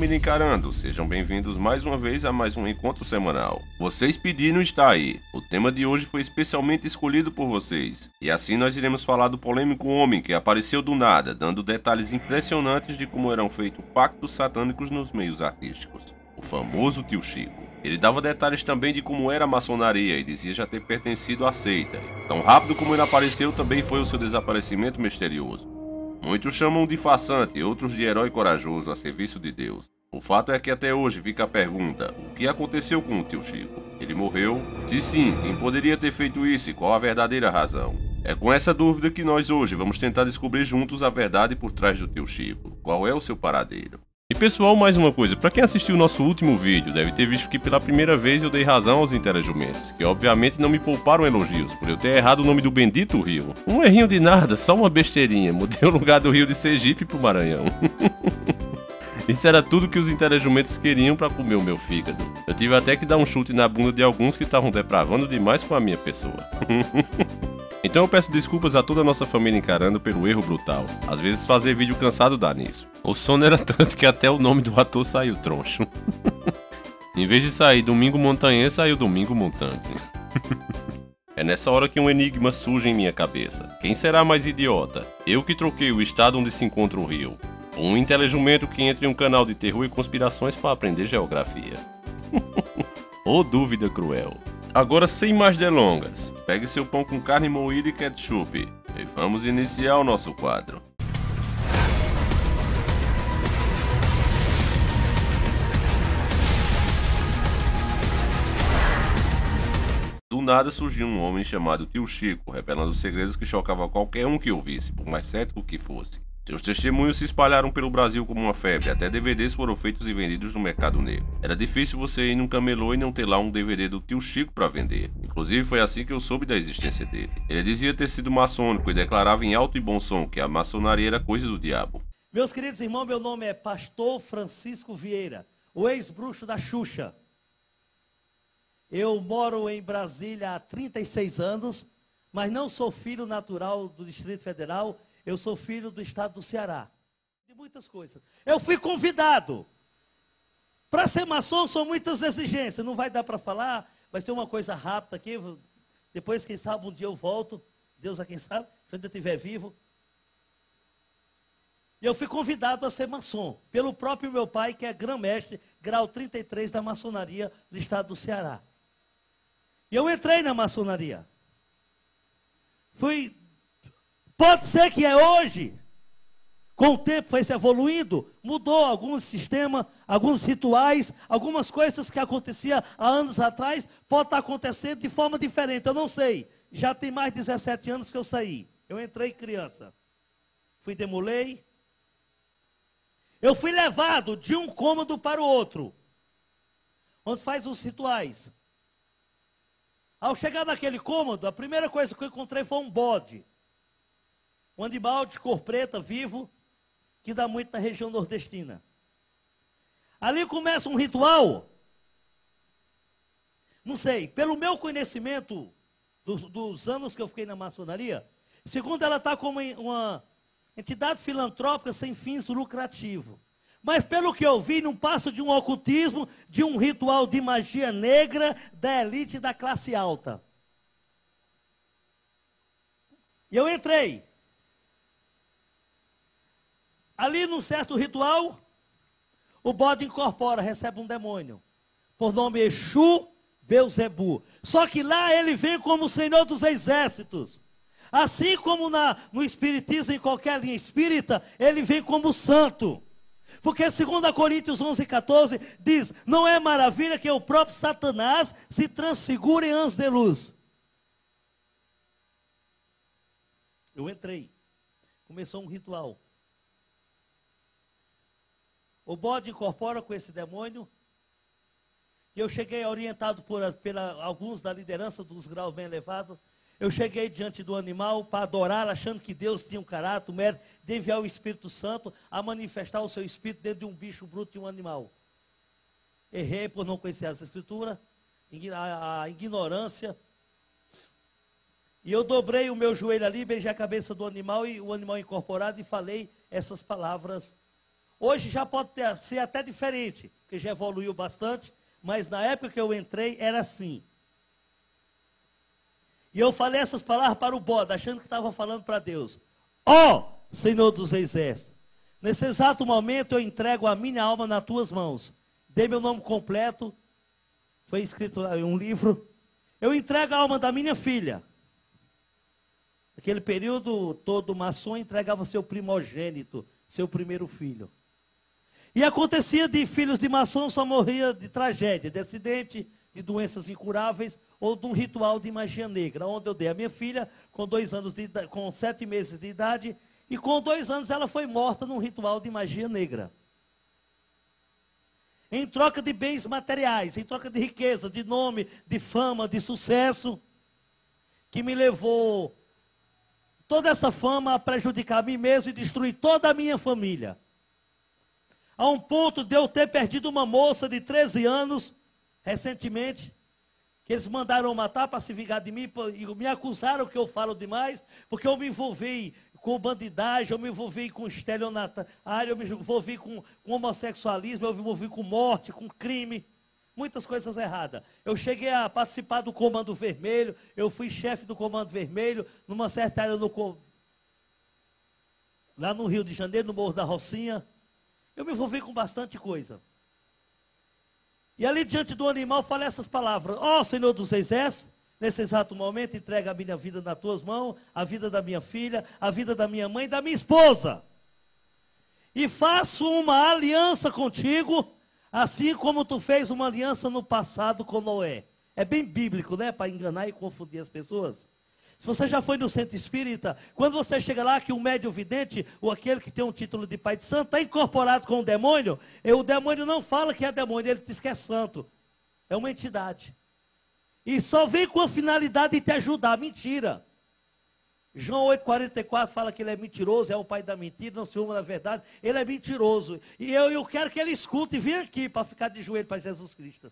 família Encarando, sejam bem-vindos mais uma vez a mais um encontro semanal. Vocês pediram, está aí. O tema de hoje foi especialmente escolhido por vocês. E assim nós iremos falar do polêmico homem que apareceu do nada, dando detalhes impressionantes de como eram feitos pactos satânicos nos meios artísticos. O famoso Tio Chico. Ele dava detalhes também de como era a maçonaria e dizia já ter pertencido à seita. Tão rápido como ele apareceu também foi o seu desaparecimento misterioso. Muitos chamam de farsante e outros de herói corajoso a serviço de Deus. O fato é que até hoje fica a pergunta, o que aconteceu com o Tio Chico? Ele morreu? Se sim, quem poderia ter feito isso e qual a verdadeira razão? É com essa dúvida que nós hoje vamos tentar descobrir juntos a verdade por trás do Tio Chico. Qual é o seu paradeiro? E pessoal, mais uma coisa, para quem assistiu o nosso último vídeo, deve ter visto que pela primeira vez eu dei razão aos interajumentos, que obviamente não me pouparam elogios, por eu ter errado o nome do bendito rio. Um errinho de nada, só uma besteirinha, mudei o lugar do rio de Sergipe pro Maranhão. Isso era tudo que os interajumentos queriam para comer o meu fígado. Eu tive até que dar um chute na bunda de alguns que estavam depravando demais com a minha pessoa. Então eu peço desculpas a toda a nossa família Encarando pelo erro brutal. Às vezes fazer vídeo cansado dá nisso. O sono era tanto que até o nome do ator saiu troncho. Em vez de sair Domingo Montanhês, saiu Domingo Montante. É nessa hora que um enigma surge em minha cabeça. Quem será mais idiota? Eu que troquei o estado onde se encontra o rio. Ou um inteligumento que entra em um canal de terror e conspirações para aprender geografia. Ô dúvida cruel. Agora, sem mais delongas, pegue seu pão com carne moída e ketchup e vamos iniciar o nosso quadro. Do nada surgiu um homem chamado Tio Chico, revelando segredos que chocavam qualquer um que ouvisse, por mais cético que fosse. Seus testemunhos se espalharam pelo Brasil como uma febre, até DVDs foram feitos e vendidos no mercado negro. Era difícil você ir num camelô e não ter lá um DVD do Tio Chico para vender. Inclusive foi assim que eu soube da existência dele. Ele dizia ter sido maçônico e declarava em alto e bom som que a maçonaria era coisa do diabo. Meus queridos irmãos, meu nome é Pastor Francisco Vieira, o ex-bruxo da Xuxa. Eu moro em Brasília há 36 anos, mas não sou filho natural do Distrito Federal. Eu sou filho do estado do Ceará. De muitas coisas. Eu fui convidado. Para ser maçom são muitas exigências. Não vai dar para falar. Vai ser uma coisa rápida aqui. Depois, quem sabe, um dia eu volto. Deus a quem sabe, se ainda estiver vivo. E eu fui convidado a ser maçom. Pelo próprio meu pai, que é grão-mestre, grau 33 da maçonaria do estado do Ceará. E eu entrei na maçonaria. Pode ser que é hoje, com o tempo foi se evoluindo, mudou alguns sistemas, alguns rituais, algumas coisas que aconteciam há anos atrás, pode estar acontecendo de forma diferente, eu não sei. Já tem mais de 17 anos que eu saí, eu entrei criança, demolei, eu fui levado de um cômodo para o outro, onde faz os rituais. Ao chegar naquele cômodo, a primeira coisa que eu encontrei foi um bode. Um animal de cor preta, vivo, que dá muito na região nordestina. Ali começa um ritual, não sei, pelo meu conhecimento dos anos que eu fiquei na maçonaria, segundo ela está como uma entidade filantrópica sem fins lucrativos. Mas pelo que eu vi, não passa de um ocultismo, de um ritual de magia negra da elite da classe alta. E eu entrei. Ali num certo ritual, o bode incorpora, recebe um demônio, por nome Exu Beuzebu. Só que lá ele vem como o Senhor dos Exércitos. Assim como no Espiritismo, em qualquer linha espírita, ele vem como santo. Porque segundo a Coríntios 11:14, diz, não é maravilha que o próprio Satanás se transfigure em anjos de luz. Eu entrei, começou um ritual. O bode incorpora com esse demônio. E eu cheguei orientado por alguns da liderança dos graus bem elevados. Eu cheguei diante do animal para adorar, achando que Deus tinha um caráter, o mérito de enviar o Espírito Santo a manifestar o seu espírito dentro de um bicho bruto e um animal. Errei por não conhecer as escrituras, a ignorância. E eu dobrei o meu joelho ali, beijei a cabeça do animal e o animal incorporado e falei essas palavras. Hoje já pode ser até diferente, porque já evoluiu bastante, mas na época que eu entrei era assim. E eu falei essas palavras para o bode, achando que estava falando para Deus. Ó, Senhor dos Exércitos, nesse exato momento eu entrego a minha alma nas tuas mãos. Dê meu nome completo, foi escrito em um livro. Eu entrego a alma da minha filha. Naquele período, todo maçom entregava seu primogênito, seu primeiro filho. E acontecia de filhos de maçom só morria de tragédia, de acidente, de doenças incuráveis ou de um ritual de magia negra, onde eu dei a minha filha com 2 anos de idade, com 7 meses de idade, e com 2 anos ela foi morta num ritual de magia negra. Em troca de bens materiais, em troca de riqueza, de nome, de fama, de sucesso, que me levou toda essa fama a prejudicar a mim mesmo e destruir toda a minha família. A um ponto de eu ter perdido uma moça de 13 anos, recentemente, que eles mandaram matar para se vingar de mim, e me acusaram que eu falo demais, porque eu me envolvi com bandidagem, eu me envolvi com estelionatário, eu me envolvi com homossexualismo, eu me envolvi com morte, com crime, muitas coisas erradas. Eu cheguei a participar do Comando Vermelho, eu fui chefe do Comando Vermelho, numa certa área lá no Rio de Janeiro, no Morro da Rocinha. Eu me envolvi com bastante coisa. E ali diante do animal falei essas palavras. Ó, Senhor dos Exércitos, nesse exato momento entrega a minha vida nas tuas mãos, a vida da minha filha, a vida da minha mãe e da minha esposa. E faço uma aliança contigo, assim como tu fez uma aliança no passado com Noé. É bem bíblico, né? Para enganar e confundir as pessoas. Se você já foi no centro espírita, quando você chega lá que um médium vidente, ou aquele que tem um título de pai de santo, está incorporado com o demônio não fala que é demônio, ele diz que é santo. É uma entidade. E só vem com a finalidade de te ajudar. Mentira. João 8,44 fala que ele é mentiroso, é o pai da mentira, não se uma da verdade. Ele é mentiroso. E eu quero que ele escute e venha aqui para ficar de joelho para Jesus Cristo.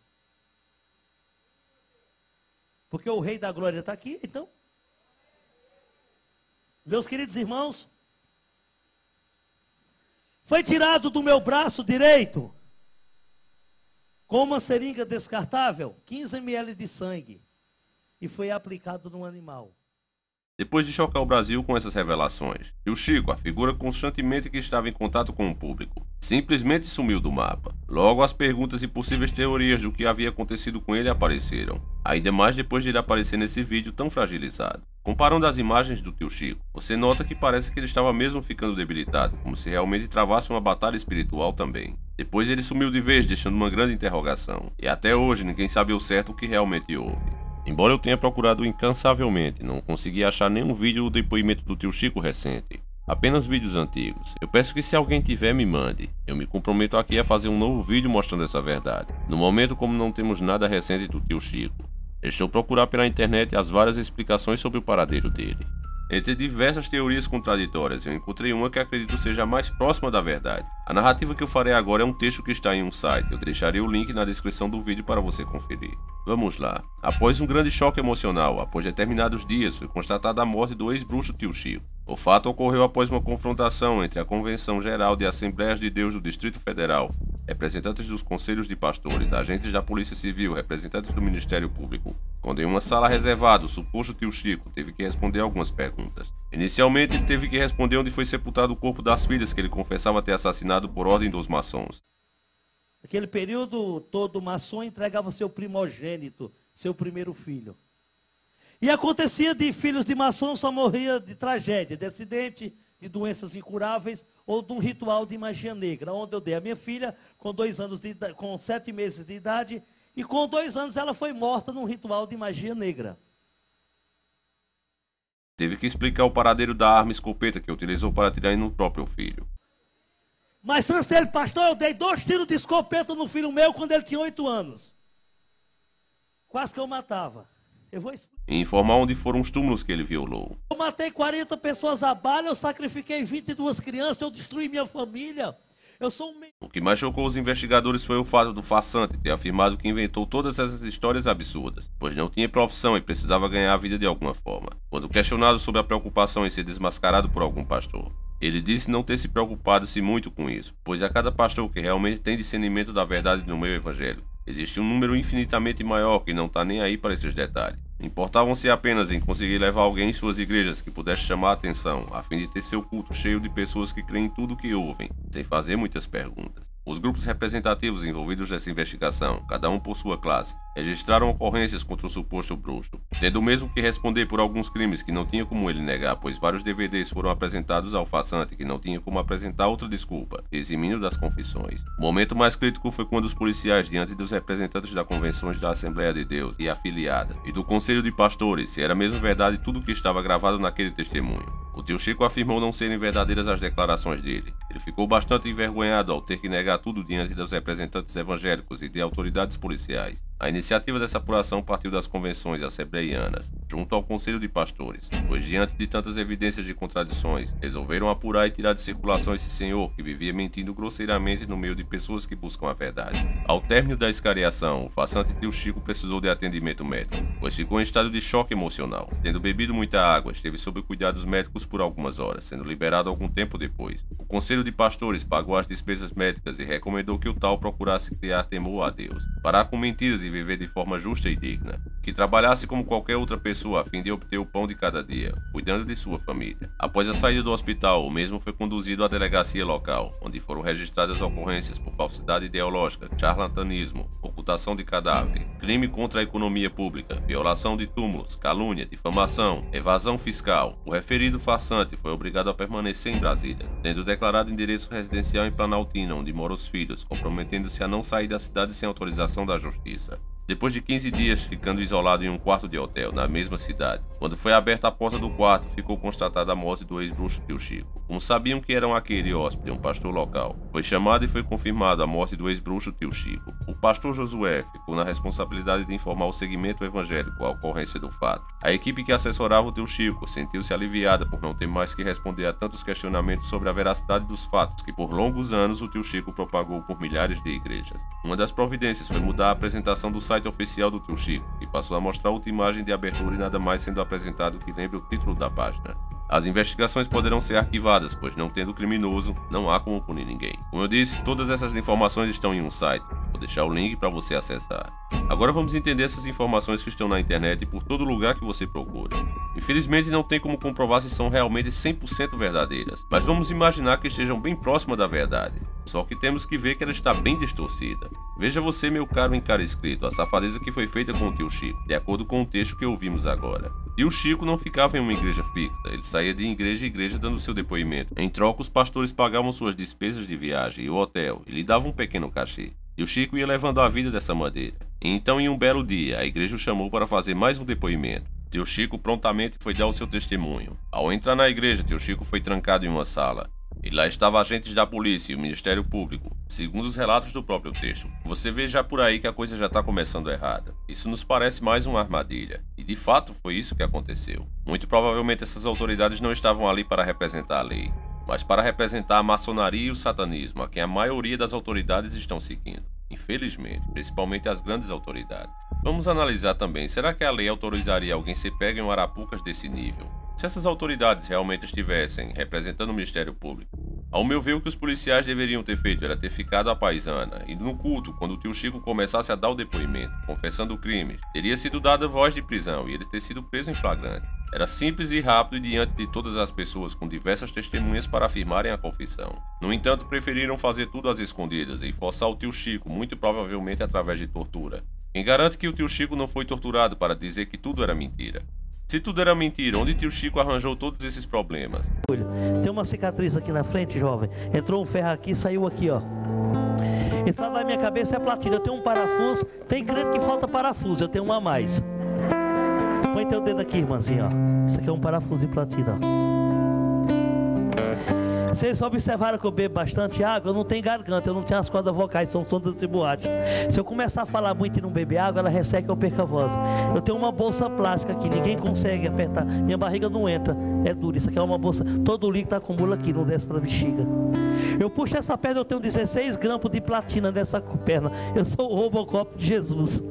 Porque o Rei da Glória está aqui, então. Meus queridos irmãos, foi tirado do meu braço direito, com uma seringa descartável, 15 ml de sangue, e foi aplicado no animal. Depois de chocar o Brasil com essas revelações, Tio Chico, a figura constantemente que estava em contato com o público, simplesmente sumiu do mapa. Logo as perguntas e possíveis teorias do que havia acontecido com ele apareceram, ainda mais depois de ele aparecer nesse vídeo tão fragilizado. Comparando as imagens do Tio Chico, você nota que parece que ele estava mesmo ficando debilitado, como se realmente travasse uma batalha espiritual também. Depois ele sumiu de vez, deixando uma grande interrogação, e até hoje ninguém sabe ao certo o que realmente houve. Embora eu tenha procurado incansavelmente, não consegui achar nenhum vídeo do depoimento do Tio Chico recente, apenas vídeos antigos. Eu peço que se alguém tiver, me mande. Eu me comprometo aqui a fazer um novo vídeo mostrando essa verdade. No momento, como não temos nada recente do Tio Chico, estou procurando pela internet as várias explicações sobre o paradeiro dele. Entre diversas teorias contraditórias, eu encontrei uma que acredito seja a mais próxima da verdade. A narrativa que eu farei agora é um texto que está em um site, eu deixarei o link na descrição do vídeo para você conferir. Vamos lá. Após um grande choque emocional, após determinados dias, foi constatada a morte do ex-bruxo Tio Chico. O fato ocorreu após uma confrontação entre a Convenção Geral de Assembleias de Deus do Distrito Federal, representantes dos conselhos de pastores, agentes da Polícia Civil, representantes do Ministério Público, quando em uma sala reservada o suposto Tio Chico teve que responder algumas perguntas. Inicialmente ele teve que responder onde foi sepultado o corpo das filhas que ele confessava ter assassinado por ordem dos maçons. Naquele período, todo maçom entregava seu primogênito, seu primeiro filho. E acontecia de filhos de maçom só morria de tragédia, de acidente, de doenças incuráveis ou de um ritual de magia negra, onde eu dei a minha filha com 2 anos de idade, com 7 meses de idade, e com 2 anos ela foi morta num ritual de magia negra. Teve que explicar o paradeiro da arma escopeta que utilizou para atirar no próprio filho. Mas antes dele, pastor, eu dei 2 tiros de escopeta no filho meu quando ele tinha 8 anos. Quase que eu matava. Eu vou explicar. E informar onde foram os túmulos que ele violou. Eu matei 40 pessoas a bala, eu sacrifiquei 22 crianças, eu destruí minha família. Eu sou um... O que mais chocou os investigadores foi o fato do farsante ter afirmado que inventou todas essas histórias absurdas, pois não tinha profissão e precisava ganhar a vida de alguma forma, quando questionado sobre a preocupação em ser desmascarado por algum pastor. Ele disse não ter se preocupado-se muito com isso, pois a cada pastor que realmente tem discernimento da verdade no meio evangélico, existe um número infinitamente maior que não está nem aí para esses detalhes. Importavam-se apenas em conseguir levar alguém em suas igrejas que pudesse chamar a atenção, a fim de ter seu culto cheio de pessoas que creem em tudo o que ouvem, sem fazer muitas perguntas. Os grupos representativos envolvidos nessa investigação, cada um por sua classe, registraram ocorrências contra o suposto bruxo, tendo mesmo que responder por alguns crimes que não tinha como ele negar, pois vários DVDs foram apresentados ao farsante que não tinha como apresentar outra desculpa, eximindo das confissões. O momento mais crítico foi quando os policiais, diante dos representantes da Convenções da Assembleia de Deus e afiliada, e do Conselho de Pastores, se era mesmo verdade tudo o que estava gravado naquele testemunho. O tio Chico afirmou não serem verdadeiras as declarações dele. Ele ficou bastante envergonhado ao ter que negar tudo diante dos representantes evangélicos e de autoridades policiais. A iniciativa dessa apuração partiu das convenções assembleianas, junto ao Conselho de Pastores, pois diante de tantas evidências de contradições, resolveram apurar e tirar de circulação esse senhor que vivia mentindo grosseiramente no meio de pessoas que buscam a verdade. Ao término da escariação, o farsante tio Chico precisou de atendimento médico, pois ficou em estado de choque emocional. Tendo bebido muita água, esteve sob cuidados médicos por algumas horas, sendo liberado algum tempo depois. O Conselho de Pastores pagou as despesas médicas e recomendou que o tal procurasse criar temor a Deus, parar com mentiras e viver de forma justa e digna, que trabalhasse como qualquer outra pessoa a fim de obter o pão de cada dia, cuidando de sua família. Após a saída do hospital, o mesmo foi conduzido à delegacia local, onde foram registradas ocorrências por falsidade ideológica, charlatanismo, ocultação de cadáver, crime contra a economia pública, violação de túmulos, calúnia, difamação, evasão fiscal. O referido farsante foi obrigado a permanecer em Brasília, tendo declarado endereço residencial em Planaltina, onde moram os filhos, comprometendo-se a não sair da cidade sem autorização da justiça. Depois de 15 dias ficando isolado em um quarto de hotel na mesma cidade, quando foi aberta a porta do quarto, ficou constatada a morte do ex-bruxo tio Chico. Como sabiam que eram aquele hóspede, um pastor local, foi chamado e foi confirmada a morte do ex-bruxo tio Chico. O pastor Josué ficou na responsabilidade de informar o segmento evangélico à ocorrência do fato. A equipe que assessorava o tio Chico sentiu-se aliviada por não ter mais que responder a tantos questionamentos sobre a veracidade dos fatos que por longos anos o tio Chico propagou por milhares de igrejas. Uma das providências foi mudar a apresentação do site oficial do tio Chico, que passou a mostrar outra imagem de abertura e nada mais sendo apresentado que lembre o título da página. As investigações poderão ser arquivadas, pois não tendo criminoso, não há como punir ninguém. Como eu disse, todas essas informações estão em um site. Vou deixar o link para você acessar. Agora vamos entender essas informações que estão na internet e por todo lugar que você procura. Infelizmente não tem como comprovar se são realmente 100% verdadeiras, mas vamos imaginar que estejam bem próximas da verdade. Só que temos que ver que ela está bem distorcida. Veja você, meu caro em cara escrito, a safadeza que foi feita com o tio Chico, de acordo com o texto que ouvimos agora. Tio Chico não ficava em uma igreja fixa, ele saía de igreja em igreja dando seu depoimento. Em troca, os pastores pagavam suas despesas de viagem e o hotel e lhe davam um pequeno cachê. Tio Chico ia levando a vida dessa maneira. E então, em um belo dia, a igreja o chamou para fazer mais um depoimento. Tio Chico prontamente foi dar o seu testemunho. Ao entrar na igreja, tio Chico foi trancado em uma sala. E lá estavam agentes da polícia e o Ministério Público, segundo os relatos do próprio texto. Você vê já por aí que a coisa já está começando errada. Isso nos parece mais uma armadilha. E de fato foi isso que aconteceu. Muito provavelmente essas autoridades não estavam ali para representar a lei, mas para representar a maçonaria e o satanismo, a quem a maioria das autoridades estão seguindo. Infelizmente, principalmente as grandes autoridades. Vamos analisar também, será que a lei autorizaria alguém ser pego em um arapucas desse nível? Se essas autoridades realmente estivessem representando o Ministério Público, ao meu ver o que os policiais deveriam ter feito era ter ficado à paisana, e no culto, quando o tio Chico começasse a dar o depoimento, confessando o crime, teria sido dada voz de prisão e ele ter sido preso em flagrante. Era simples e rápido e diante de todas as pessoas com diversas testemunhas para afirmarem a confissão. No entanto, preferiram fazer tudo às escondidas e forçar o tio Chico, muito provavelmente através de tortura. Quem garante que o tio Chico não foi torturado para dizer que tudo era mentira? Se tudo era mentira, onde tio Chico arranjou todos esses problemas? Tem uma cicatriz aqui na frente, jovem. Entrou um ferro aqui e saiu aqui, ó. Está na minha cabeça é platina. Eu tenho um parafuso. Tem crente que falta parafuso. Eu tenho um a mais. Põe teu dedo aqui, irmãzinha, ó. Isso aqui é um parafuso de platina, ó. Vocês observaram que eu bebo bastante água? Eu não tenho garganta, eu não tenho as cordas vocais, são sondas de boate. Se eu começar a falar muito e não beber água, ela resseca e eu perco a voz. Eu tenho uma bolsa plástica aqui, ninguém consegue apertar, minha barriga não entra, é dura. Isso aqui é uma bolsa, todo o líquido acumula aqui, não desce para a bexiga. Eu puxo essa perna, eu tenho 16 grampos de platina nessa perna. Eu sou o Robocop de Jesus.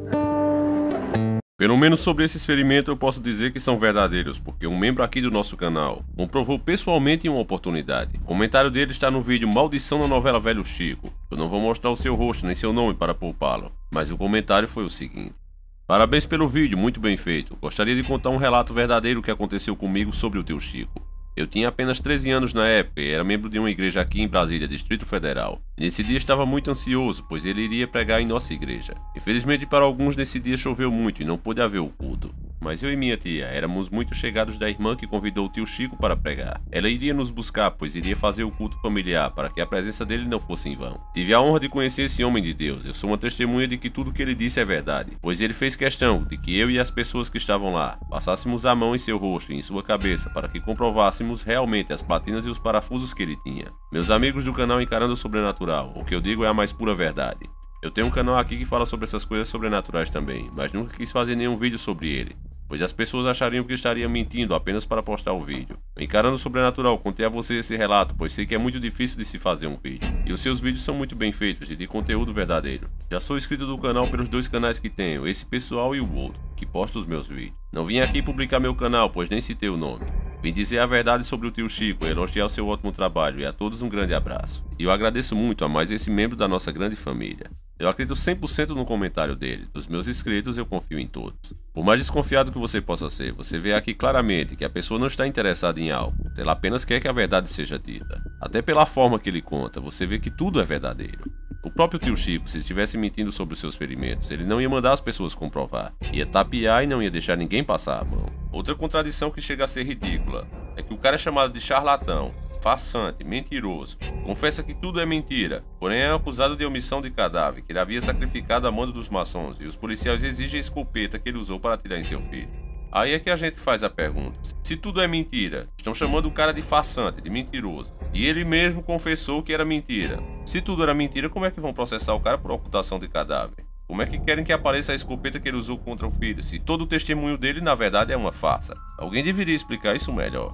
Pelo menos sobre esses ferimentos eu posso dizer que são verdadeiros, porque um membro aqui do nosso canal comprovou pessoalmente em uma oportunidade. O comentário dele está no vídeo Maldição na Novela Velho Chico. Eu não vou mostrar o seu rosto nem seu nome para poupá-lo, mas o comentário foi o seguinte: parabéns pelo vídeo, muito bem feito. Gostaria de contar um relato verdadeiro que aconteceu comigo sobre o tio Chico. Eu tinha apenas 13 anos na época e era membro de uma igreja aqui em Brasília, Distrito Federal. Nesse dia estava muito ansioso, pois ele iria pregar em nossa igreja. Infelizmente para alguns nesse dia choveu muito e não pôde haver o culto. Mas eu e minha tia éramos muito chegados da irmã que convidou o tio Chico para pregar. Ela iria nos buscar, pois iria fazer o culto familiar, para que a presença dele não fosse em vão. Tive a honra de conhecer esse homem de Deus. Eu sou uma testemunha de que tudo que ele disse é verdade, pois ele fez questão de que eu e as pessoas que estavam lá passássemos a mão em seu rosto e em sua cabeça para que comprovássemos realmente as platinas e os parafusos que ele tinha. Meus amigos do canal Encarando o Sobrenatural, o que eu digo é a mais pura verdade. Eu tenho um canal aqui que fala sobre essas coisas sobrenaturais também, mas nunca quis fazer nenhum vídeo sobre ele, pois as pessoas achariam que eu estaria mentindo apenas para postar o vídeo. Encarando o Sobrenatural, contei a você esse relato, pois sei que é muito difícil de se fazer um vídeo, e os seus vídeos são muito bem feitos e de conteúdo verdadeiro. Já sou inscrito do canal pelos dois canais que tenho, esse pessoal e o outro, que posta os meus vídeos. Não vim aqui publicar meu canal, pois nem citei o nome. Vim dizer a verdade sobre o tio Chico, elogiar o seu ótimo trabalho e a todos um grande abraço. E eu agradeço muito a mais esse membro da nossa grande família. Eu acredito 100% no comentário dele. Dos meus inscritos, eu confio em todos. Por mais desconfiado que você possa ser, você vê aqui claramente que a pessoa não está interessada em algo. Ela apenas quer que a verdade seja dita. Até pela forma que ele conta, você vê que tudo é verdadeiro. O próprio tio Chico, se estivesse mentindo sobre os seus ferimentos, ele não ia mandar as pessoas comprovar. Ia tapear e não ia deixar ninguém passar a mão. Outra contradição que chega a ser ridícula é que o cara é chamado de charlatão, farsante, mentiroso, confessa que tudo é mentira, porém é acusado de omissão de cadáver, que ele havia sacrificado a mando dos maçons, e os policiais exigem a escopeta que ele usou para atirar em seu filho. Aí é que a gente faz a pergunta: se tudo é mentira, estão chamando o cara de farsante, de mentiroso, e ele mesmo confessou que era mentira. Se tudo era mentira, como é que vão processar o cara por ocultação de cadáver? Como é que querem que apareça a escopeta que ele usou contra o filho, se todo o testemunho dele na verdade é uma farsa? Alguém deveria explicar isso melhor.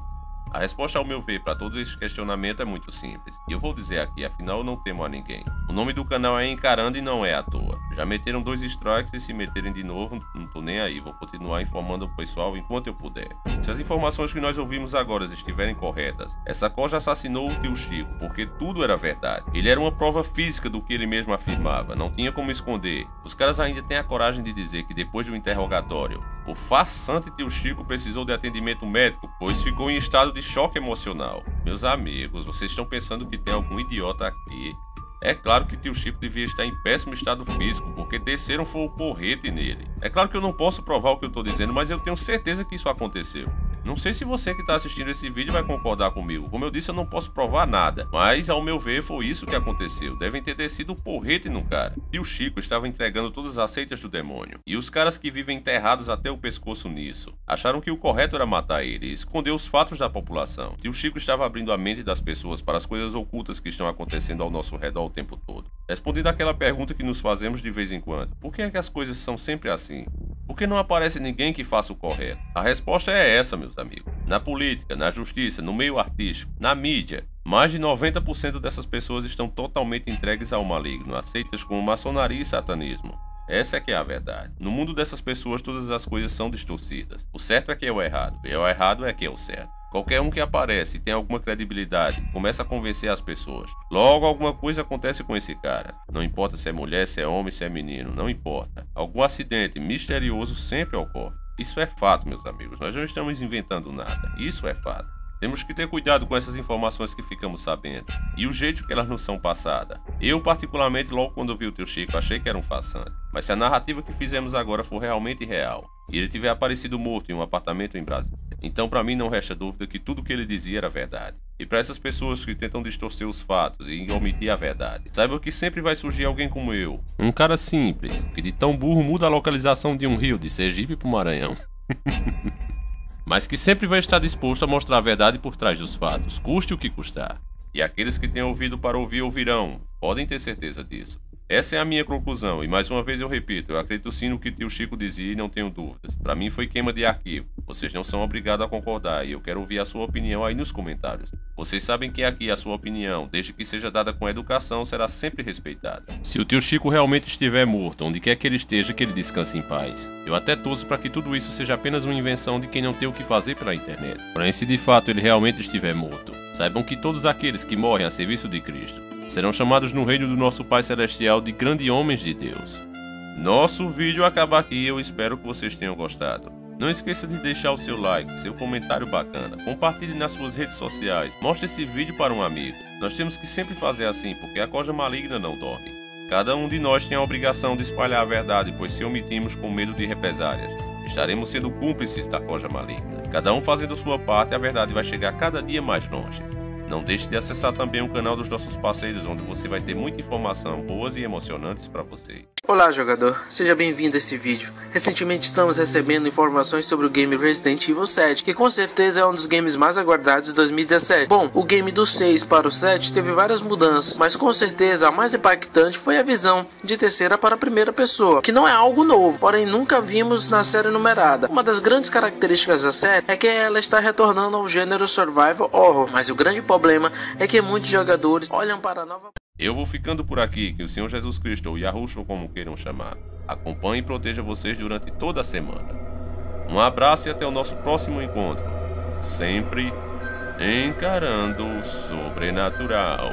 A resposta, ao meu ver, para todo esse questionamento é muito simples. E eu vou dizer aqui, afinal eu não temo a ninguém. O nome do canal é Encarando e não é à toa. Já meteram 2 strikes e se meterem de novo, não tô nem aí. Vou continuar informando o pessoal enquanto eu puder. Se as informações que nós ouvimos agora estiverem corretas, essa Coja assassinou o tio Chico, porque tudo era verdade. Ele era uma prova física do que ele mesmo afirmava, não tinha como esconder. Os caras ainda têm a coragem de dizer que depois do interrogatório, o farsante tio Chico precisou de atendimento médico, pois ficou em estado de choque emocional. Meus amigos, vocês estão pensando que tem algum idiota aqui? É claro que tio Chico devia estar em péssimo estado físico, porque desceram foi o porrete nele. É claro que eu não posso provar o que eu estou dizendo, mas eu tenho certeza que isso aconteceu. Não sei se você que está assistindo esse vídeo vai concordar comigo. Como eu disse, eu não posso provar nada, mas ao meu ver foi isso que aconteceu. Devem ter descido o porrete no cara. Tio Chico estava entregando todas as seitas do demônio, e os caras que vivem enterrados até o pescoço nisso acharam que o correto era matar ele e esconder os fatos da população. Tio Chico estava abrindo a mente das pessoas para as coisas ocultas que estão acontecendo ao nosso redor o tempo todo. Respondendo àquela pergunta que nos fazemos de vez em quando: por que é que as coisas são sempre assim? Por que não aparece ninguém que faça o correto? A resposta é essa, meus amigos. Na política, na justiça, no meio artístico, na mídia, mais de 90% dessas pessoas estão totalmente entregues ao maligno, aceitas como maçonaria e satanismo. Essa é que é a verdade. No mundo dessas pessoas, todas as coisas são distorcidas. O certo é que é o errado, e o errado é que é o certo. Qualquer um que aparece e tem alguma credibilidade começa a convencer as pessoas. Logo, alguma coisa acontece com esse cara. Não importa se é mulher, se é homem, se é menino, não importa. Algum acidente misterioso sempre ocorre. Isso é fato, meus amigos. Nós não estamos inventando nada. Isso é fato. Temos que ter cuidado com essas informações que ficamos sabendo e o jeito que elas nos são passadas. Eu, particularmente, logo quando eu vi o tio Chico, achei que era um farsante. Mas se a narrativa que fizemos agora for realmente real e ele tiver aparecido morto em um apartamento em Brasília, então para mim não resta dúvida que tudo que ele dizia era verdade. E para essas pessoas que tentam distorcer os fatos e omitir a verdade, saibam que sempre vai surgir alguém como eu, um cara simples, que de tão burro muda a localização de um rio de Sergipe para o Maranhão. Mas que sempre vai estar disposto a mostrar a verdade por trás dos fatos, custe o que custar. E aqueles que têm ouvido para ouvir, ouvirão. Podem ter certeza disso. Essa é a minha conclusão, e mais uma vez eu repito, eu acredito sim no que tio Chico dizia e não tenho dúvidas. Para mim foi queima de arquivo. Vocês não são obrigados a concordar, e eu quero ouvir a sua opinião aí nos comentários. Vocês sabem que aqui a sua opinião, desde que seja dada com educação, será sempre respeitada. Se o tio Chico realmente estiver morto, onde quer que ele esteja, que ele descanse em paz. Eu até torço para que tudo isso seja apenas uma invenção de quem não tem o que fazer pela internet. Porém, se de fato ele realmente estiver morto, saibam que todos aqueles que morrem a serviço de Cristo serão chamados no reino do nosso Pai Celestial de grandes homens de Deus. Nosso vídeo acaba aqui e eu espero que vocês tenham gostado. Não esqueça de deixar o seu like, seu comentário bacana, compartilhe nas suas redes sociais, mostre esse vídeo para um amigo. Nós temos que sempre fazer assim, porque a coja maligna não dorme. Cada um de nós tem a obrigação de espalhar a verdade, pois se omitimos com medo de represálias, estaremos sendo cúmplices da coja maligna. Cada um fazendo sua parte, a verdade vai chegar cada dia mais longe. Não deixe de acessar também o canal dos nossos parceiros, onde você vai ter muita informação boas e emocionantes para você. Olá jogador, seja bem-vindo a este vídeo. Recentemente estamos recebendo informações sobre o game Resident Evil 7, que com certeza é um dos games mais aguardados de 2017. Bom, o game do 6 para o 7 teve várias mudanças, mas com certeza a mais impactante foi a visão de terceira para a primeira pessoa, que não é algo novo, porém nunca vimos na série numerada. Uma das grandes características da série é que ela está retornando ao gênero Survival Horror, mas o grande problema é que muitos jogadores olham para a nova... Eu vou ficando por aqui, que o Senhor Jesus Cristo, ou Yahushua como queiram chamar, acompanhe e proteja vocês durante toda a semana. Um abraço e até o nosso próximo encontro, sempre encarando o sobrenatural.